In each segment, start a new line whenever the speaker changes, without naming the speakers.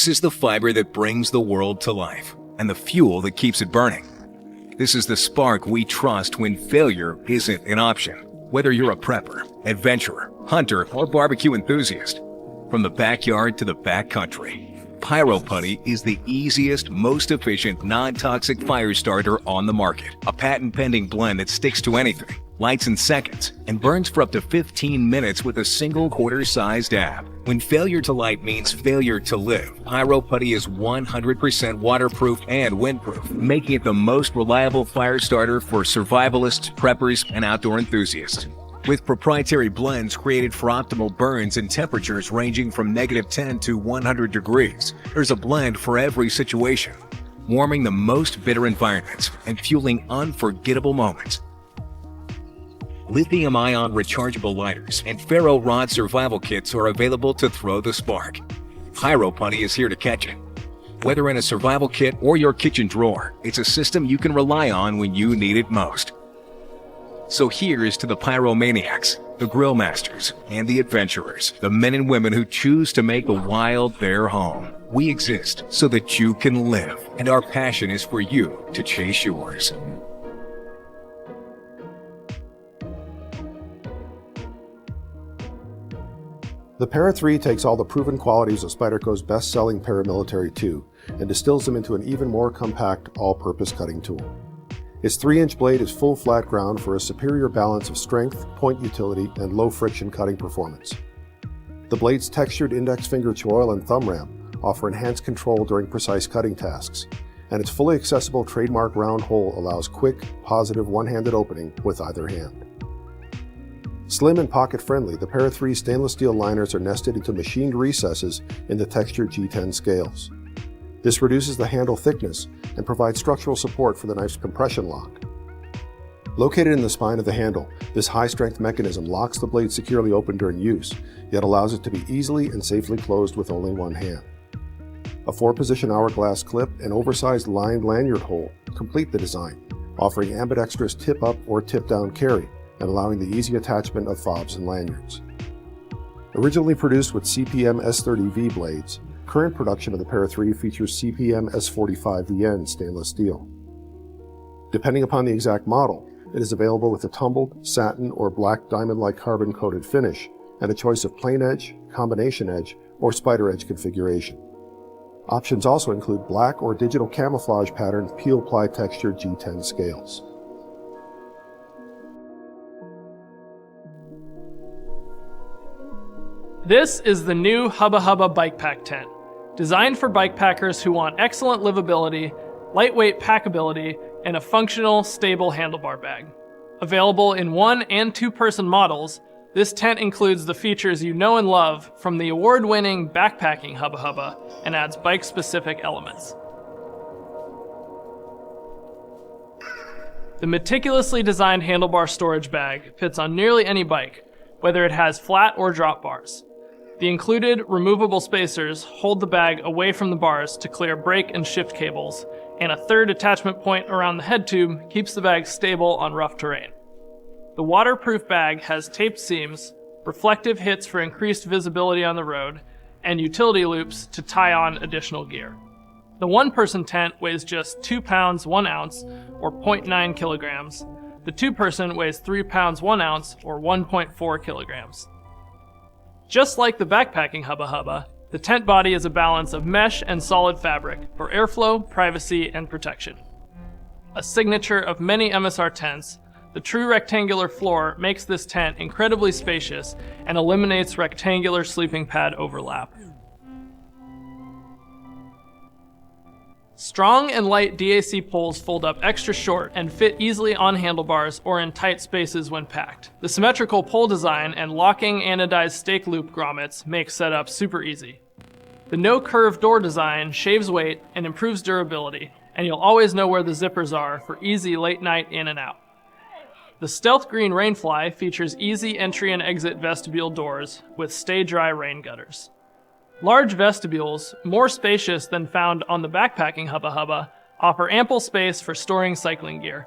This is the fiber that brings the world to life and the fuel that keeps it burning. This is the spark we trust when failure isn't an option. Whether you're a prepper, adventurer, hunter, or barbecue enthusiast, from the backyard to the backcountry, Pyro Putty is the easiest, most efficient, non-toxic fire starter on the market. A patent-pending blend that sticks to anything, lights in seconds, and burns for up to 15 minutes with a single quarter-sized dab. When failure to light means failure to live, Pyro Putty is 100% waterproof and windproof, making it the most reliable fire starter for survivalists, preppers, and outdoor enthusiasts. With proprietary blends created for optimal burns and temperatures ranging from -10 to 100 degrees, there's a blend for every situation, warming the most bitter environments and fueling unforgettable moments. Lithium-ion rechargeable lighters and Ferro rod survival kits are available to throw the spark. Pyro Putty is here to catch it. Whether in a survival kit or your kitchen drawer, it's a system you can rely on when you need it most. So here's to the pyromaniacs, the grill masters, and the adventurers, the men and women who choose to make the wild their home. We exist so that you can live, and our passion is for you to chase yours.
The Para 3 takes all the proven qualities of Spyderco's best-selling Paramilitary 2 and distills them into an even more compact, all-purpose cutting tool. Its 3-inch blade is full flat ground for a superior balance of strength, point utility, and low-friction cutting performance. The blade's textured index finger choil and thumb ramp offer enhanced control during precise cutting tasks, and its fully accessible trademark round hole allows quick, positive one-handed opening with either hand. Slim and pocket-friendly, the Para 3 stainless steel liners are nested into machined recesses in the textured G10 scales. This reduces the handle thickness and provides structural support for the knife's compression lock. Located in the spine of the handle, this high-strength mechanism locks the blade securely open during use, yet allows it to be easily and safely closed with only one hand. A 4-position hourglass clip and oversized lined lanyard hole complete the design, offering ambidextrous tip-up or tip-down carry and allowing the easy attachment of fobs and lanyards. Originally produced with CPM S30V blades, current production of the Para 3 features CPM S45VN stainless steel. Depending upon the exact model, it is available with a tumbled, satin, or black diamond-like carbon-coated finish and a choice of PlainEdge, Combination Edge, or Spider Edge configuration. Options also include black or digital camouflage patterned peel-ply textured G10 scales.
This is the new Hubba bike pack tent, designed for bike packers who want excellent livability, lightweight packability, and a functional, stable handlebar bag. Available in 1- and 2-person models, this tent includes the features you know and love from the award-winning backpacking Hubba and adds bike-specific elements. The meticulously designed handlebar storage bag fits on nearly any bike, whether it has flat or drop bars. The included removable spacers hold the bag away from the bars to clear brake and shift cables, and a 3rd attachment point around the head tube keeps the bag stable on rough terrain. The waterproof bag has taped seams, reflective hits for increased visibility on the road, and utility loops to tie on additional gear. The 1-person tent weighs just 2 pounds 1 ounce, or 0.9 kilograms. The 2-person weighs 3 pounds 1 ounce, or 1.4 kilograms. Just like the backpacking Hubba, the tent body is a balance of mesh and solid fabric for airflow, privacy, and protection. A signature of many MSR tents, the true rectangular floor makes this tent incredibly spacious and eliminates rectangular sleeping pad overlap. Strong and light DAC poles fold up extra short and fit easily on handlebars or in tight spaces when packed. The symmetrical pole design and locking anodized stake loop grommets make setup super easy. The no-curve door design shaves weight and improves durability, and you'll always know where the zippers are for easy late-night in and out. The stealth green Rainfly features easy entry and exit vestibule doors with stay-dry rain gutters. Large vestibules, more spacious than found on the backpacking Hubba, offer ample space for storing cycling gear.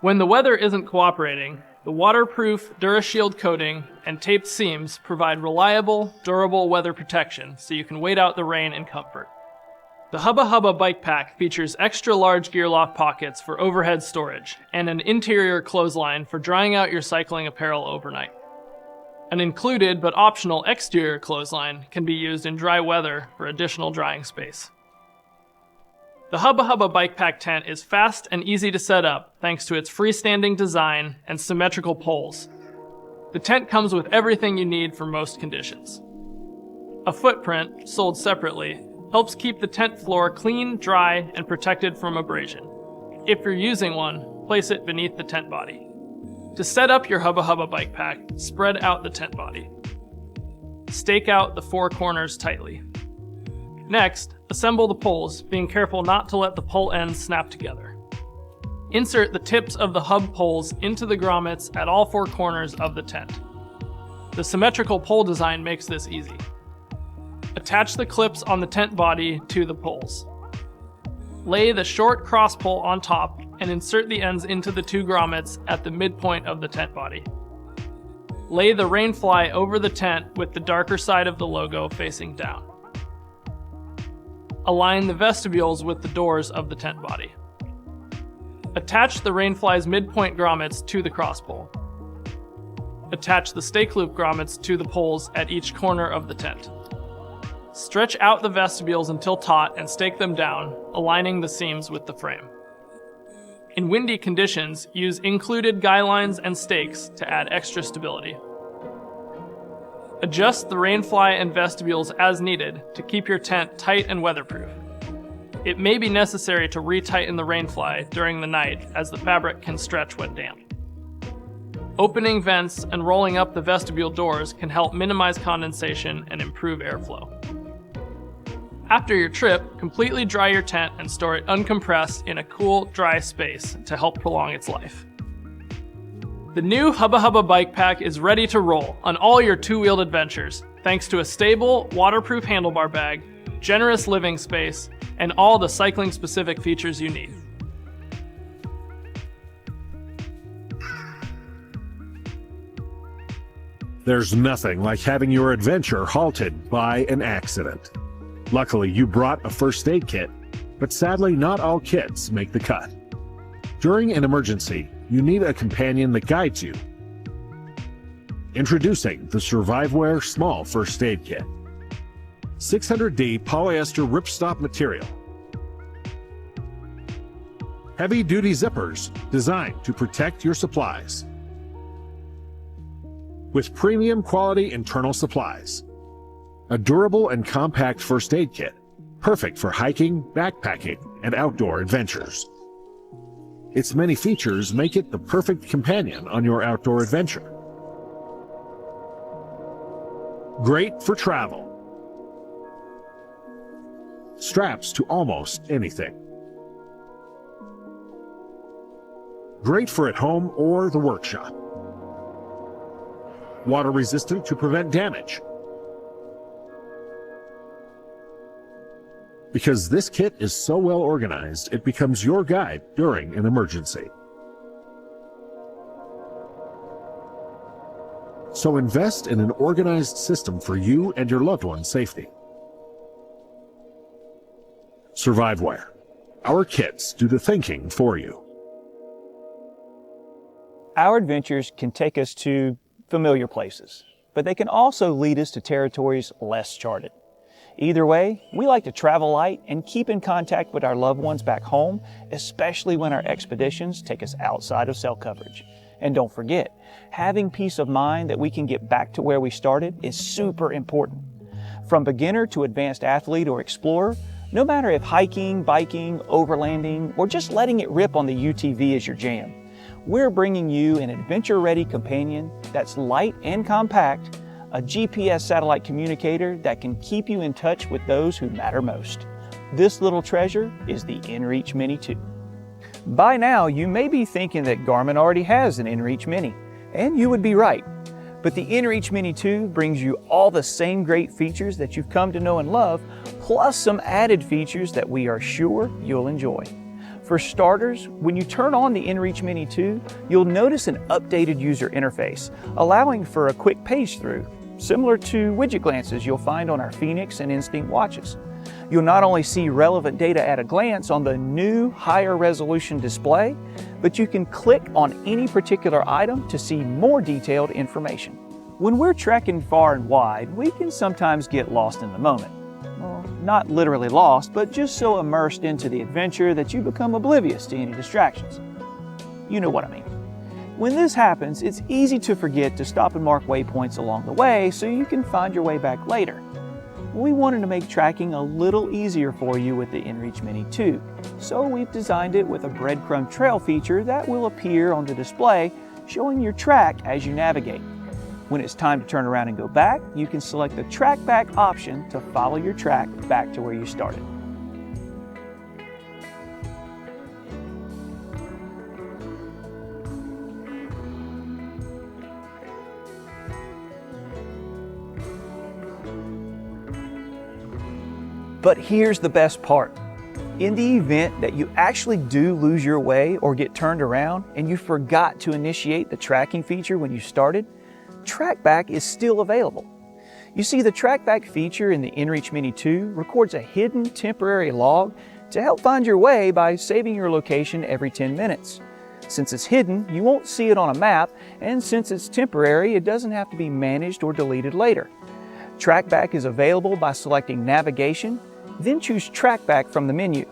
When the weather isn't cooperating, The waterproof DuraShield coating and taped seams provide reliable, durable weather protection so you can wait out the rain in comfort. The Hubba bike pack features extra large gear loft pockets for overhead storage and an interior clothesline for drying out your cycling apparel overnight. An included but optional exterior clothesline can be used in dry weather for additional drying space. The Hubba bike pack tent is fast and easy to set up thanks to its freestanding design and symmetrical poles. The tent comes with everything you need for most conditions. A footprint, sold separately, helps keep the tent floor clean, dry, and protected from abrasion. If you're using one, place it beneath the tent body. To set up your Hubba bike pack, spread out the tent body. Stake out the four corners tightly. Next, assemble the poles, being careful not to let the pole ends snap together. Insert the tips of the hub poles into the grommets at all four corners of the tent. The symmetrical pole design makes this easy. Attach the clips on the tent body to the poles. Lay the short cross pole on top and insert the ends into the two grommets at the midpoint of the tent body. Lay the rainfly over the tent with the darker side of the logo facing down. Align the vestibules with the doors of the tent body. Attach the rainfly's midpoint grommets to the cross pole. Attach the stake loop grommets to the poles at each corner of the tent. Stretch out the vestibules until taut and stake them down, aligning the seams with the frame. In windy conditions, use included guy lines and stakes to add extra stability. Adjust the rainfly and vestibules as needed to keep your tent tight and weatherproof. It may be necessary to retighten the rainfly during the night as the fabric can stretch when damp. Opening vents and rolling up the vestibule doors can help minimize condensation and improve airflow. After your trip, completely dry your tent and store it uncompressed in a cool, dry space to help prolong its life. The new Hubba bike pack is ready to roll on all your two-wheeled adventures, thanks to a stable, waterproof handlebar bag, generous living space, and all the cycling-specific features you need.
There's nothing like having your adventure halted by an accident. Luckily, you brought a first aid kit, but sadly not all kits make the cut. During an emergency, you need a companion that guides you. Introducing the Surviveware Small First Aid Kit. 600D polyester ripstop material. Heavy-duty zippers designed to protect your supplies. With premium quality internal supplies. A durable and compact first aid kit, perfect for hiking, backpacking, and outdoor adventures. Its many features make it the perfect companion on your outdoor adventure. Great for travel. Straps to almost anything. Great for at home or the workshop. Water resistant to prevent damage. Because this kit is so well organized, it becomes your guide during an emergency. So invest in an organized system for you and your loved one's safety. Surviveware. Our kits do the thinking for you.
Our adventures can take us to familiar places, but they can also lead us to territories less charted. Either way, we like to travel light and keep in contact with our loved ones back home, especially when our expeditions take us outside of cell coverage. And don't forget, having peace of mind that we can get back to where we started is super important. From beginner to advanced athlete or explorer, no matter if hiking, biking, overlanding, or just letting it rip on the UTV is your jam, we're bringing you an adventure-ready companion that's light and compact, a GPS satellite communicator that can keep you in touch with those who matter most. This little treasure is the inReach Mini 2. By now, you may be thinking that Garmin already has an inReach Mini, and you would be right. But the inReach Mini 2 brings you all the same great features that you've come to know and love, plus some added features that we are sure you'll enjoy. For starters, when you turn on the inReach Mini 2, you'll notice an updated user interface, allowing for a quick page through, similar to widget glances you'll find on our Phoenix and Instinct watches. You'll not only see relevant data at a glance on the new, higher resolution display, but you can click on any particular item to see more detailed information. When we're trekking far and wide, we can sometimes get lost in the moment. Well, not literally lost, but just so immersed into the adventure that you become oblivious to any distractions. You know what I mean. When this happens, it's easy to forget to stop and mark waypoints along the way so you can find your way back later. We wanted to make tracking a little easier for you with the inReach Mini 2, so we've designed it with a breadcrumb trail feature that will appear on the display, showing your track as you navigate. When it's time to turn around and go back, you can select the track back option to follow your track back to where you started. But here's the best part. In the event that you actually do lose your way or get turned around and you forgot to initiate the tracking feature when you started, TrackBack is still available. You see, the TrackBack feature in the inReach Mini 2 records a hidden temporary log to help find your way by saving your location every 10 minutes. Since it's hidden, you won't see it on a map, and since it's temporary, it doesn't have to be managed or deleted later. TrackBack is available by selecting Navigation, then choose TrackBack from the menu.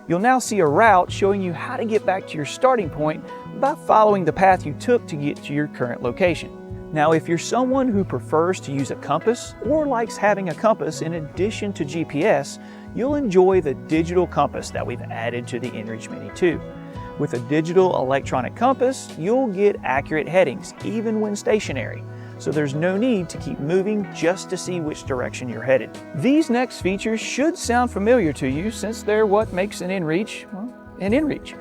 You'll now see a route showing you how to get back to your starting point by following the path you took to get to your current location. Now, if you're someone who prefers to use a compass or likes having a compass in addition to GPS, you'll enjoy the digital compass that we've added to the inReach Mini 2. With a digital electronic compass, you'll get accurate headings, even when stationary, so there's no need to keep moving just to see which direction you're headed. These next features should sound familiar to you since they're what makes an inReach, well, an inReach.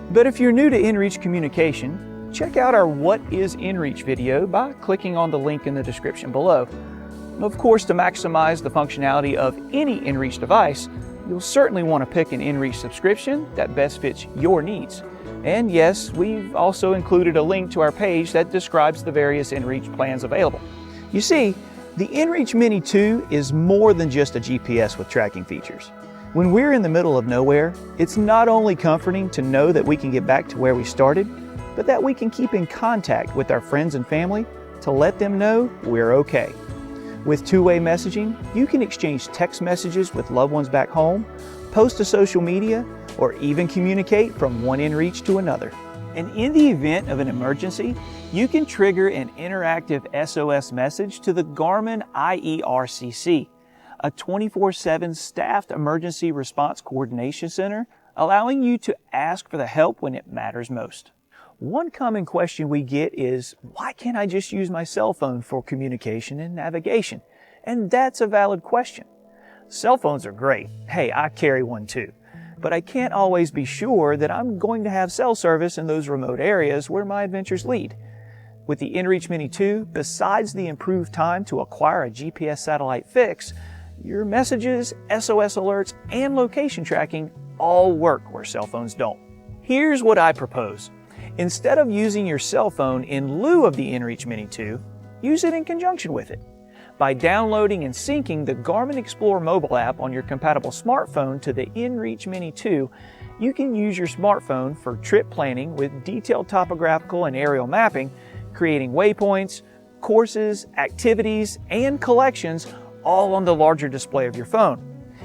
But if you're new to inReach communication, check out our What is inReach video by clicking on the link in the description below. Of course, to maximize the functionality of any inReach device, you'll certainly want to pick an inReach subscription that best fits your needs. And yes, we've also included a link to our page that describes the various inReach plans available. You see, the inReach Mini 2 is more than just a GPS with tracking features. When we're in the middle of nowhere, it's not only comforting to know that we can get back to where we started, but that we can keep in contact with our friends and family to let them know we're okay. With two-way messaging, you can exchange text messages with loved ones back home, post to social media, or even communicate from one inReach to another. And in the event of an emergency, you can trigger an interactive SOS message to the Garmin IERCC, a 24/7 staffed emergency response coordination center, allowing you to ask for the help when it matters most. One common question we get is, why can't I just use my cell phone for communication and navigation? And that's a valid question. Cell phones are great. Hey, I carry one too. But I can't always be sure that I'm going to have cell service in those remote areas where my adventures lead. With the inReach Mini 2, besides the improved time to acquire a GPS satellite fix, your messages, SOS alerts, and location tracking all work where cell phones don't. Here's what I propose. Instead of using your cell phone in lieu of the inReach Mini 2, use it in conjunction with it. By downloading and syncing the Garmin Explore mobile app on your compatible smartphone to the inReach Mini 2, you can use your smartphone for trip planning with detailed topographical and aerial mapping, creating waypoints, courses, activities, and collections all on the larger display of your phone.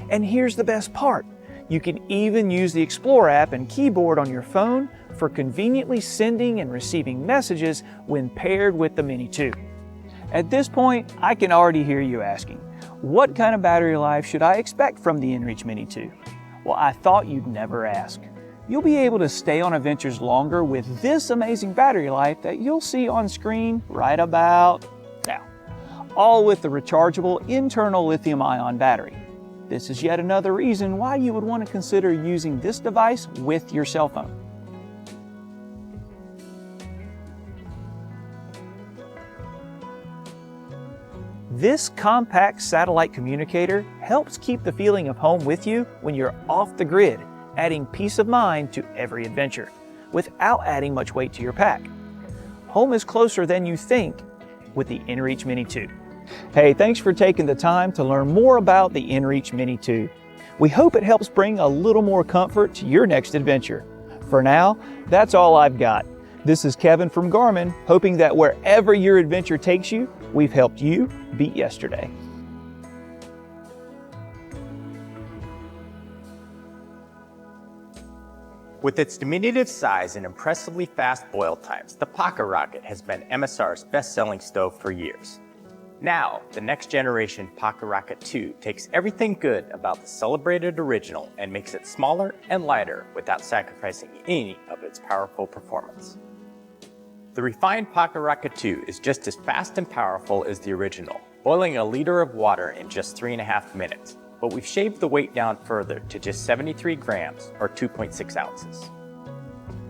And here's the best part. You can even use the Explore app and keyboard on your phone for conveniently sending and receiving messages when paired with the Mini 2. At this point, I can already hear you asking, what kind of battery life should I expect from the inReach Mini 2? Well, I thought you'd never ask. You'll be able to stay on adventures longer with this amazing battery life that you'll see on screen right about now, all with the rechargeable internal lithium-ion battery. This is yet another reason why you would want to consider using this device with your cell phone. This compact satellite communicator helps keep the feeling of home with you when you're off the grid adding peace of mind to every adventure without adding much weight to your pack. Home is closer than you think with the inReach Mini 2. Hey, thanks for taking the time to learn more about the inReach Mini 2. We hope it helps bring a little more comfort to your next adventure. For now, that's all I've got. This is Kevin from Garmin, hoping that wherever your adventure takes you, we've helped you beat yesterday.
With its diminutive size and impressively fast boil times, the PocketRocket has been MSR's best-selling stove for years. Now, the next generation PocketRocket 2 takes everything good about the celebrated original and makes it smaller and lighter without sacrificing any of its powerful performance. The refined PocketRocket 2 is just as fast and powerful as the original, boiling a liter of water in just 3.5 minutes. But we've shaved the weight down further to just 73 grams or 2.6 ounces.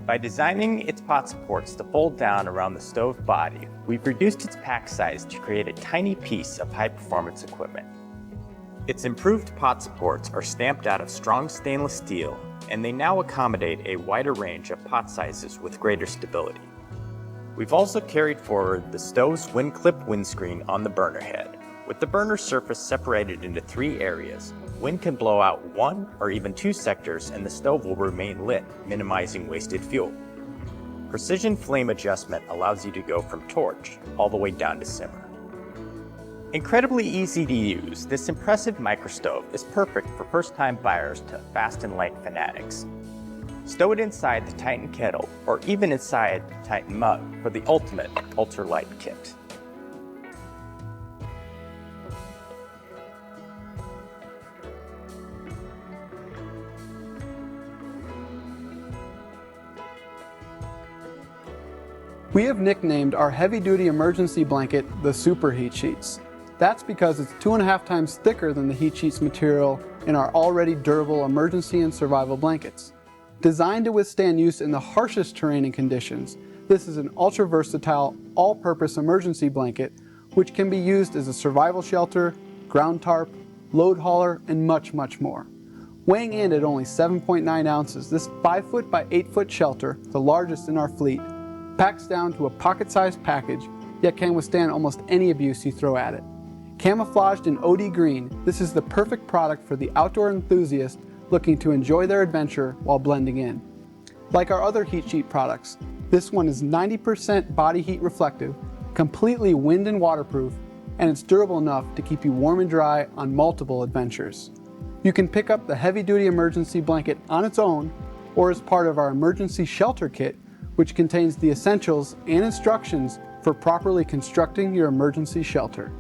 By designing its pot supports to fold down around the stove body, we've reduced its pack size to create a tiny piece of high-performance equipment. Its improved pot supports are stamped out of strong stainless steel, and they now accommodate a wider range of pot sizes with greater stability. We've also carried forward the stove's wind clip windscreen on the burner head. With the burner surface separated into 3 areas, wind can blow out 1 or even 2 sectors and the stove will remain lit, minimizing wasted fuel. Precision flame adjustment allows you to go from torch all the way down to simmer. Incredibly easy to use, this impressive microstove is perfect for first-time buyers to fast and light fanatics. Stow it inside the Titan kettle or even inside the Titan mug for the ultimate ultralight kit.
We have nicknamed our heavy-duty emergency blanket the Super Heat Sheets. That's because it's 2.5 times thicker than the heat sheets material in our already durable emergency and survival blankets. Designed to withstand use in the harshest terrain and conditions, this is an ultra-versatile, all-purpose emergency blanket which can be used as a survival shelter, ground tarp, load hauler, and much, much more. Weighing in at only 7.9 ounces, this 5-foot by 8-foot shelter, the largest in our fleet, packs down to a pocket-sized package, yet can withstand almost any abuse you throw at it. Camouflaged in OD green, this is the perfect product for the outdoor enthusiast looking to enjoy their adventure while blending in. Like our other heat sheet products, this one is 90% body heat reflective, completely wind and waterproof, and it's durable enough to keep you warm and dry on multiple adventures. You can pick up the heavy-duty emergency blanket on its own or as part of our emergency shelter kit, which contains the essentials and instructions for properly constructing your emergency shelter.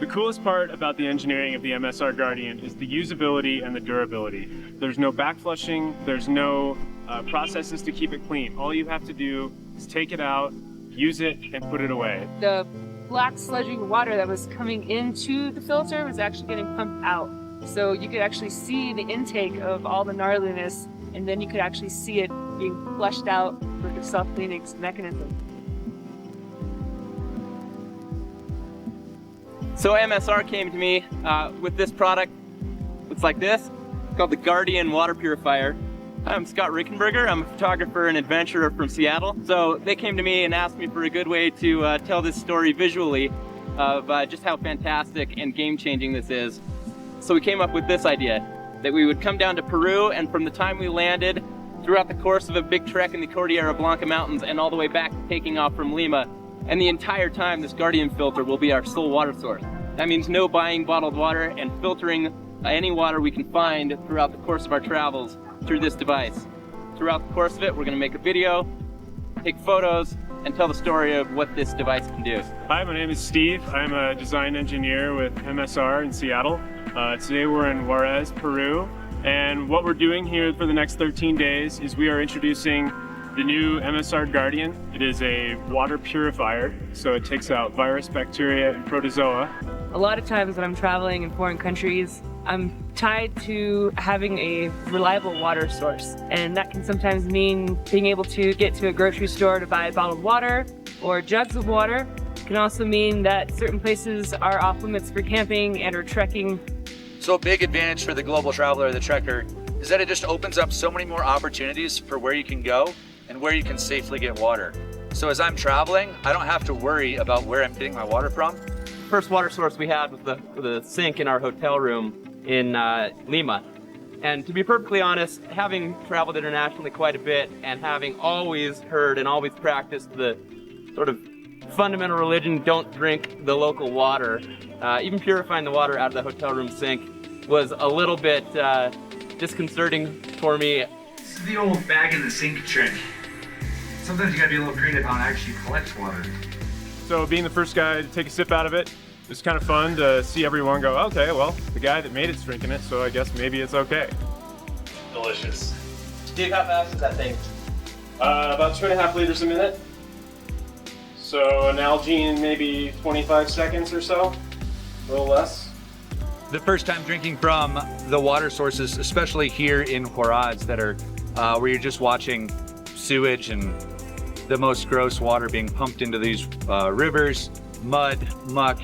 The coolest part about the engineering of the MSR Guardian is the usability and the durability. There's no backflushing, there's no processes to keep it clean. All you have to do is take it out, use it, and put it away.
The black sludgy water that was coming into the filter was actually getting pumped out. So you could actually see the intake of all the gnarliness, and then you could actually see it being flushed out with the self-cleaning mechanism.
So MSR came to me with this product. Looks like this. It's called the Guardian Water Purifier. I'm Scott Rickenberger. I'm a photographer and adventurer from Seattle. So they came to me and asked me for a good way to tell this story visually of just how fantastic and game-changing this is. So we came up with this idea, that we would come down to Peru, and from the time we landed, throughout the course of a big trek in the Cordillera Blanca Mountains and all the way back taking off from Lima, and the entire time this Guardian filter will be our sole water source. That means no buying bottled water and filtering any water we can find throughout the course of our travels through this device. Throughout the course of it, we're going to make a video, take photos, and tell the story of what this device can do.
Hi, my name is Steve. I'm a design engineer with MSR in Seattle. Today we're in Juarez, Peru, and what we're doing here for the next 13 days is we are introducing the new MSR Guardian. It is a water purifier, so it takes out virus, bacteria, and protozoa.
A lot of times when I'm traveling in foreign countries, I'm tied to having a reliable water source. And that can sometimes mean being able to get to a grocery store to buy bottled water or jugs of water. It can also mean that certain places are off limits for camping and or trekking.
So a big advantage for the global traveler or the trekker is that it just opens up so many more opportunities for where you can go and where you can safely get water. So as I'm traveling, I don't have to worry about where I'm getting my water from.
First water source we had was the sink in our hotel room in Lima. And to be perfectly honest, having traveled internationally quite a bit and having always heard and always practiced the sort of fundamental religion, don't drink the local water, even purifying the water out of the hotel room sink was a little bit disconcerting for me.
This is the old bag in the sink trick. Sometimes you gotta be a little creative on how it actually collects water.
So being the first guy to take a sip out of it, it's kind of fun to see everyone go, okay, well, the guy that made it's drinking it, so I guess maybe it's okay.
Delicious.
Steve, how fast is that thing?
About 2.5 liters a minute. So an algae in maybe 25 seconds or so, a little less.
The first time drinking from the water sources, especially here in Juarez, that are where you're just watching sewage and the most gross water being pumped into these rivers, mud, muck,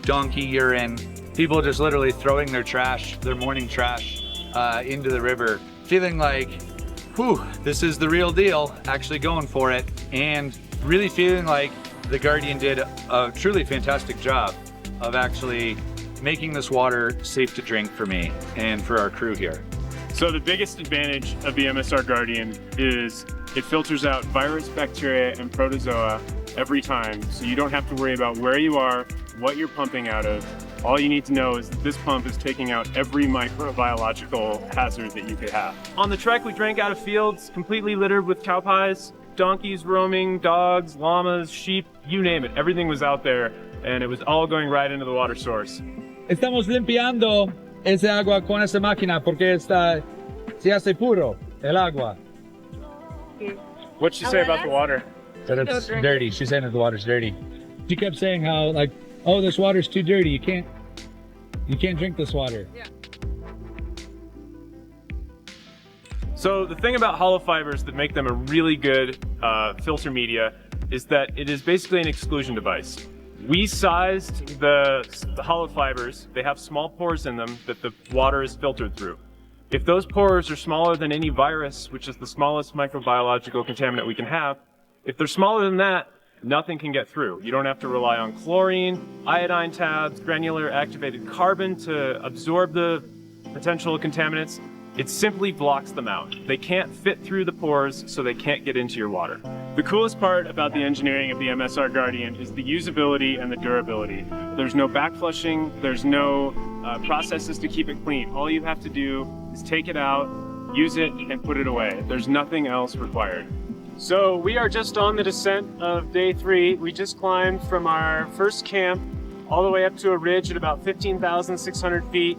donkey urine, people just literally throwing their trash, their morning trash, into the river, feeling like, whew, this is the real deal, actually going for it, and really feeling like the Guardian did a truly fantastic job of actually making this water safe to drink for me and for our crew here.
So the biggest advantage of the MSR Guardian is it filters out virus, bacteria, and protozoa every time, so you don't have to worry about where you are, what you're pumping out of. All you need to know is that this pump is taking out every microbiological hazard that you could have. On the trek, we drank out of fields completely littered with cow pies, donkeys roaming, dogs, llamas, sheep, you name it. Everything was out there, and it was all going right into the water source.
Estamos limpiando ese agua con esa máquina porque se hace puro el agua.
What'd she say about the water?
That it's dirty. She's saying that the water's dirty. She kept saying how, like, oh, this water's too dirty. You can't drink this water.
Yeah.
So the thing about hollow fibers that make them a really good filter media is that it is basically an exclusion device. We sized the hollow fibers. They have small pores in them that the water is filtered through. If those pores are smaller than any virus, which is the smallest microbiological contaminant we can have, if they're smaller than that, nothing can get through. You don't have to rely on chlorine, iodine tabs, granular activated carbon to absorb the potential contaminants. It simply blocks them out. They can't fit through the pores, so they can't get into your water. The coolest part about the engineering of the MSR Guardian is the usability and the durability. There's no backflushing, there's no processes to keep it clean. All you have to do is take it out, use it, and put it away. There's nothing else required. So we are just on the descent of day 3. We just climbed from our first camp all the way up to a ridge at about 15,600 feet,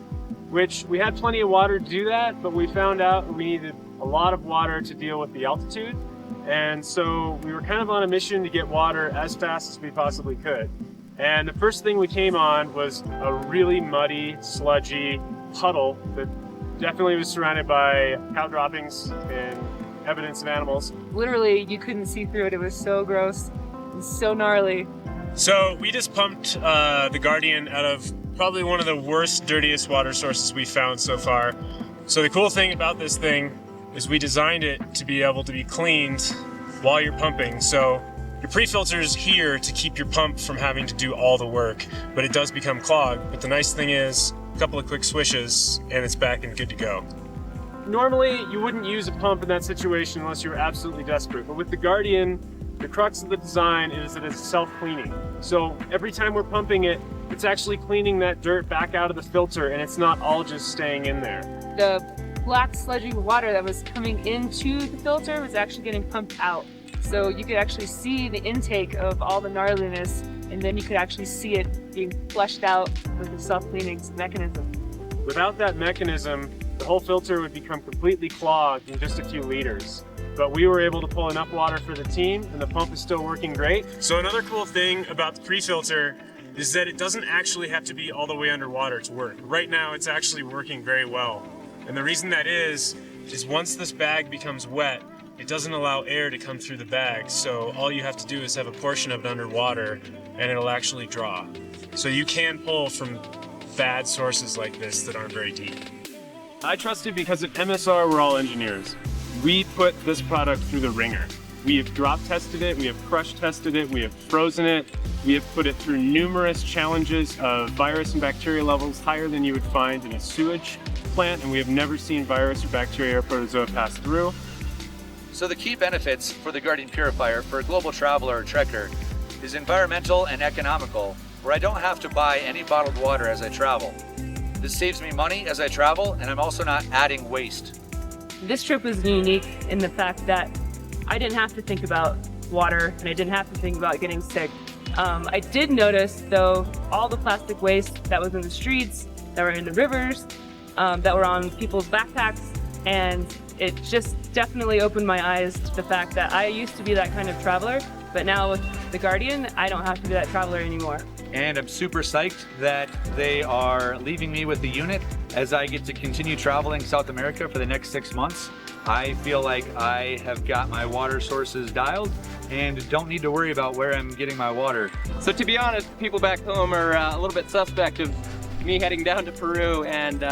which we had plenty of water to do that, but we found out we needed a lot of water to deal with the altitude. And so we were kind of on a mission to get water as fast as we possibly could. And the first thing we came on was a really muddy, sludgy puddle that definitely was surrounded by cow droppings and evidence of animals.
Literally, you couldn't see through it. It was so gross. It was so gnarly.
So we just pumped the Guardian out of probably one of the worst, dirtiest water sources we've found so far. So the cool thing about this thing is we designed it to be able to be cleaned while you're pumping. So your pre-filter's here to keep your pump from having to do all the work, but it does become clogged. But the nice thing is, a couple of quick swishes and it's back and good to go. Normally, you wouldn't use a pump in that situation unless you were absolutely desperate. But with the Guardian, the crux of the design is that it's self-cleaning. So every time we're pumping it, it's actually cleaning that dirt back out of the filter and it's not all just staying in there.
The black sludgy water that was coming into the filter was actually getting pumped out. So you could actually see the intake of all the gnarliness, and then you could actually see it being flushed out with the self-cleaning mechanism.
Without that mechanism, the whole filter would become completely clogged in just a few liters. But we were able to pull enough water for the team, and the pump is still working great. So another cool thing about the pre-filter is that it doesn't actually have to be all the way underwater to work. Right now, it's actually working very well. And the reason that is once this bag becomes wet, it doesn't allow air to come through the bag. So all you have to do is have a portion of it underwater and it'll actually draw. So you can pull from bad sources like this that aren't very deep. I trust it because at MSR, we're all engineers. We put this product through the ringer. We have drop tested it, we have crush tested it, we have frozen it, we have put it through numerous challenges of virus and bacteria levels higher than you would find in a sewage plant, and we have never seen virus or bacteria or protozoa pass through.
So the key benefits for the Guardian Purifier for a global traveler or trekker is environmental and economical, where I don't have to buy any bottled water as I travel. This saves me money as I travel, and I'm also not adding waste.
This trip was unique in the fact that I didn't have to think about water and I didn't have to think about getting sick. I did notice, though, all the plastic waste that was in the streets, that were in the rivers, that were on people's backpacks, and it just definitely opened my eyes to the fact that I used to be that kind of traveler, but now with the Guardian, I don't have to be that traveler anymore.
And I'm super psyched that they are leaving me with the unit as I get to continue traveling South America for the next 6 months. I feel like I have got my water sources dialed and don't need to worry about where I'm getting my water.
So to be honest, people back home are a little bit suspect of me heading down to Peru and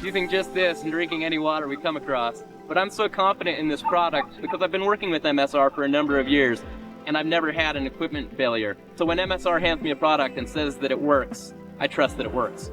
using just this and drinking any water we come across. But I'm so confident in this product because I've been working with MSR for a number of years and I've never had an equipment failure. So when MSR hands me a product and says that it works, I trust that it works.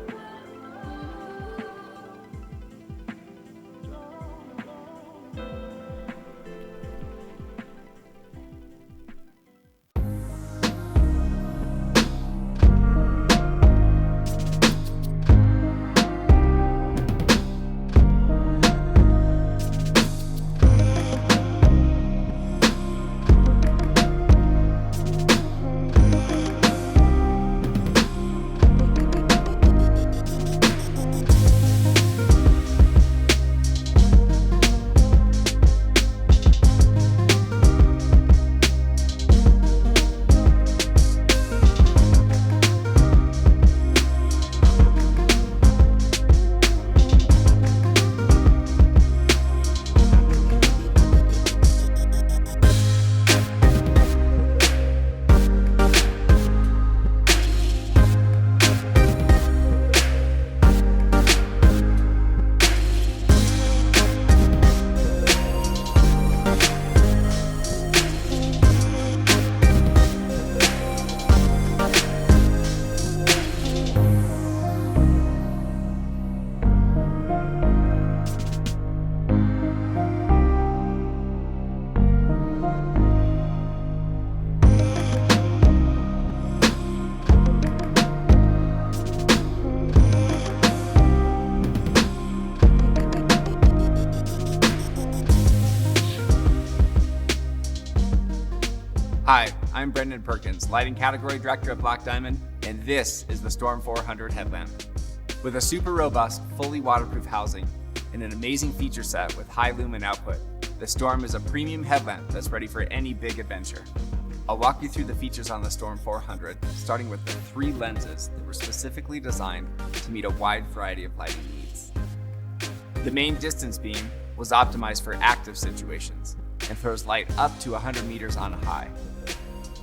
Hi, I'm Brendan Perkins, Lighting Category Director at Black Diamond, and this is the Storm 400 headlamp. With a super robust, fully waterproof housing and an amazing feature set with high lumen output, the Storm is a premium headlamp that's ready for any big adventure. I'll walk you through the features on the Storm 400, starting with the 3 lenses that were specifically designed to meet a wide variety of lighting needs. The main distance beam was optimized for active situations and throws light up to 100 meters on a high.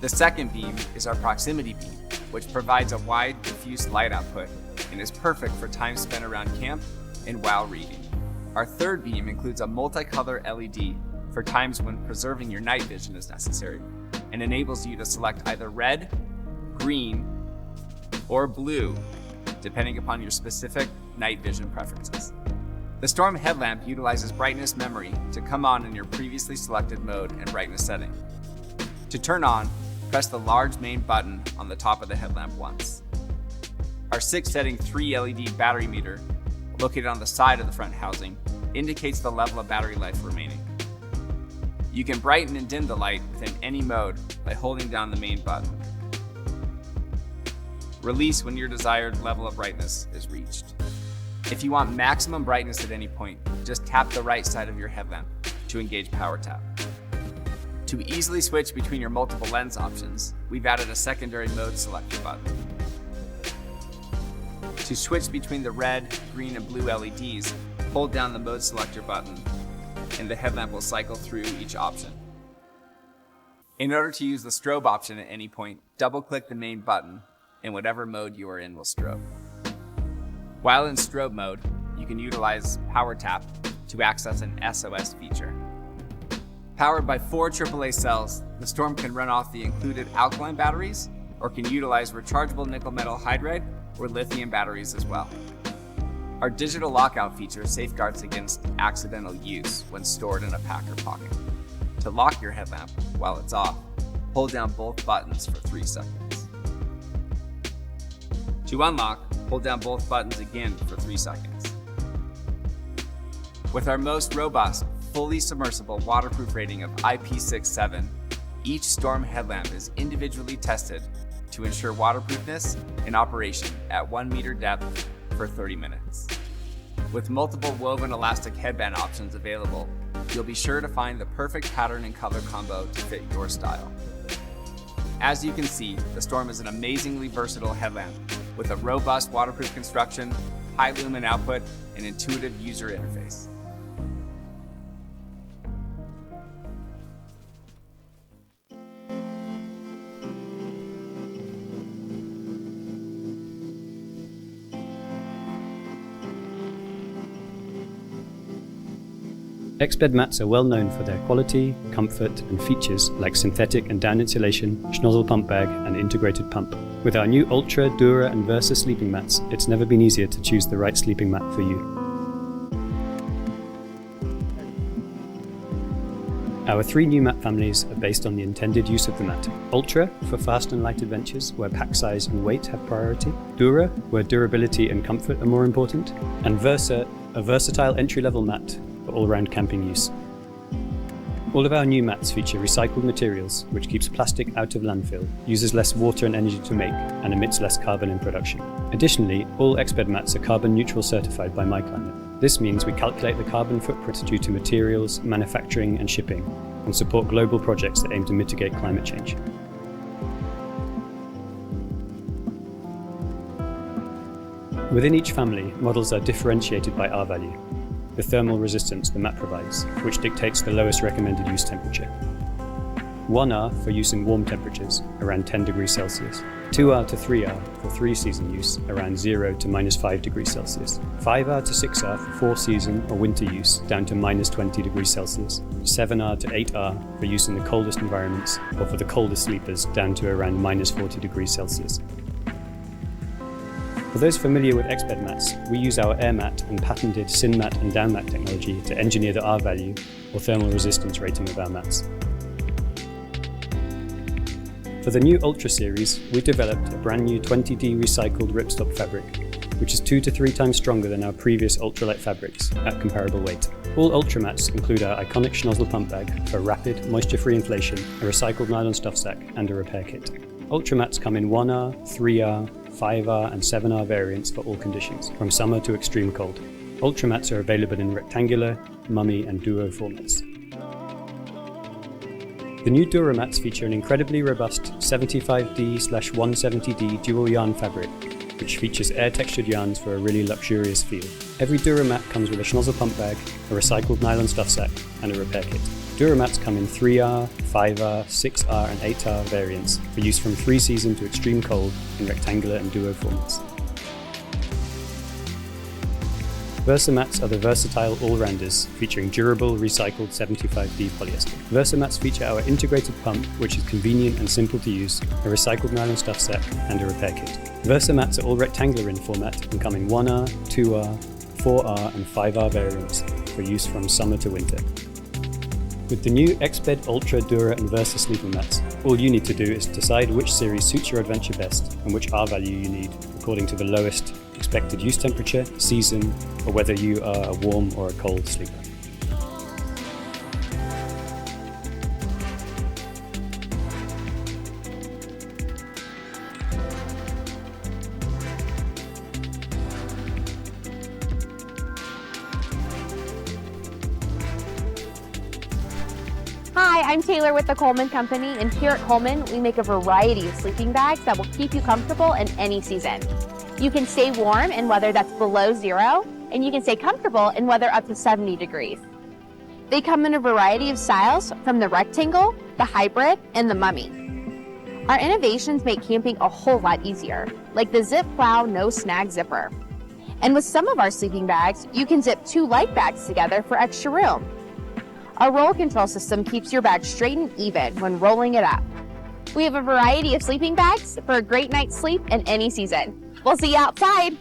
The second beam is our proximity beam, which provides a wide, diffuse light output and is perfect for time spent around camp and while reading. Our third beam includes a multicolor LED for times when preserving your night vision is necessary, and enables you to select either red, green, or blue, depending upon your specific night vision preferences. The Storm headlamp utilizes brightness memory to come on in your previously selected mode and brightness setting. To turn on, press the large main button on the top of the headlamp once. Our 6-setting 3 LED battery meter, located on the side of the front housing, indicates the level of battery life remaining. You can brighten and dim the light within any mode by holding down the main button. Release when your desired level of brightness is reached. If you want maximum brightness at any point, just tap the right side of your headlamp to engage power tap. To easily switch between your multiple lens options, we've added a secondary mode selector button. To switch between the red, green, and blue LEDs, hold down the mode selector button and the headlamp will cycle through each option. In order to use the strobe option at any point, double-click the main button and whatever mode you are in will strobe. While in strobe mode, you can utilize power tap to access an SOS feature. Powered by 4 AAA cells, the Storm can run off the included alkaline batteries or can utilize rechargeable nickel metal hydride or lithium batteries as well. Our digital lockout feature safeguards against accidental use when stored in a pack or pocket. To lock your headlamp while it's off, hold down both buttons for 3 seconds. To unlock, hold down both buttons again for 3 seconds. With our most robust, fully submersible waterproof rating of IP67, each Storm headlamp is individually tested to ensure waterproofness in operation at 1 meter depth for 30 minutes. With multiple woven elastic headband options available, you'll be sure to find the perfect pattern and color combo to fit your style. As you can see, the Storm is an amazingly versatile headlamp with a robust waterproof construction, high lumen output, and intuitive user interface.
Exped mats are well known for their quality, comfort, and features like synthetic and down insulation, schnozzle pump bag, and integrated pump. With our new Ultra, Dura, and Versa sleeping mats, it's never been easier to choose the right sleeping mat for you. Our 3 new mat families are based on the intended use of the mat. Ultra, for fast and light adventures where pack size and weight have priority. Dura, where durability and comfort are more important. And Versa, a versatile entry-level mat for all-round camping use. All of our new mats feature recycled materials, which keeps plastic out of landfill, uses less water and energy to make, and emits less carbon in production. Additionally, all Exped mats are carbon neutral certified by MyClimate. This means we calculate the carbon footprint due to materials, manufacturing, and shipping, and support global projects that aim to mitigate climate change. Within each family, models are differentiated by R value, the thermal resistance the mat provides, which dictates the lowest recommended use temperature. 1R for use in warm temperatures, around 10 degrees Celsius. 2R to 3R for 3-season use, around 0 to -5 degrees Celsius. 5R to 6R for 4-season or winter use, down to -20 degrees Celsius. 7R to 8R for use in the coldest environments, or for the coldest sleepers, down to around -40 degrees Celsius. For those familiar with Exped mats, we use our AirMat and patented SynMat and DownMat technology to engineer the R value, or thermal resistance rating of our mats. For the new Ultra series, we developed a brand new 20D recycled ripstop fabric, which is 2 to 3 times stronger than our previous Ultralight fabrics at comparable weight. All Ultra mats include our iconic schnozzle pump bag for rapid, moisture-free inflation, a recycled nylon stuff sack, and a repair kit. Ultramats come in 1R, 3R, 5R and 7R variants for all conditions, from summer to extreme cold. Ultramats are available in rectangular, mummy and duo formats. The new Dura mats feature an incredibly robust 75D/170D dual yarn fabric, which features air-textured yarns for a really luxurious feel. Every Dura mat comes with a schnozzle pump bag, a recycled nylon stuff sack, and a repair kit. Dura mats come in 3R, 5R, 6R and 8R variants for use from free season to extreme cold in rectangular and duo formats. Versamats are the versatile all-rounders featuring durable recycled 75D polyester. Versamats feature our integrated pump, which is convenient and simple to use, a recycled nylon stuff sack and a repair kit. Versamats are all rectangular in format and come in 1R, 2R, 4R and 5R variants for use from summer to winter. With the new Exped Ultra, Dura and Versa sleeping mats, all you need to do is decide which series suits your adventure best and which R value you need according to the lowest expected use temperature, season, or whether you are a warm or a cold sleeper.
Hi, I'm Taylor with the Coleman Company, and here at Coleman, we make a variety of sleeping bags that will keep you comfortable in any season. You can stay warm in weather that's below zero, and you can stay comfortable in weather up to 70 degrees. They come in a variety of styles, from the rectangle, the hybrid, and the mummy. Our innovations make camping a whole lot easier, like the Zip Plow No-Snag zipper. And with some of our sleeping bags, you can zip 2 light bags together for extra room. Our roll control system keeps your bag straight and even when rolling it up. We have a variety of sleeping bags for a great night's sleep in any season. We'll see you outside.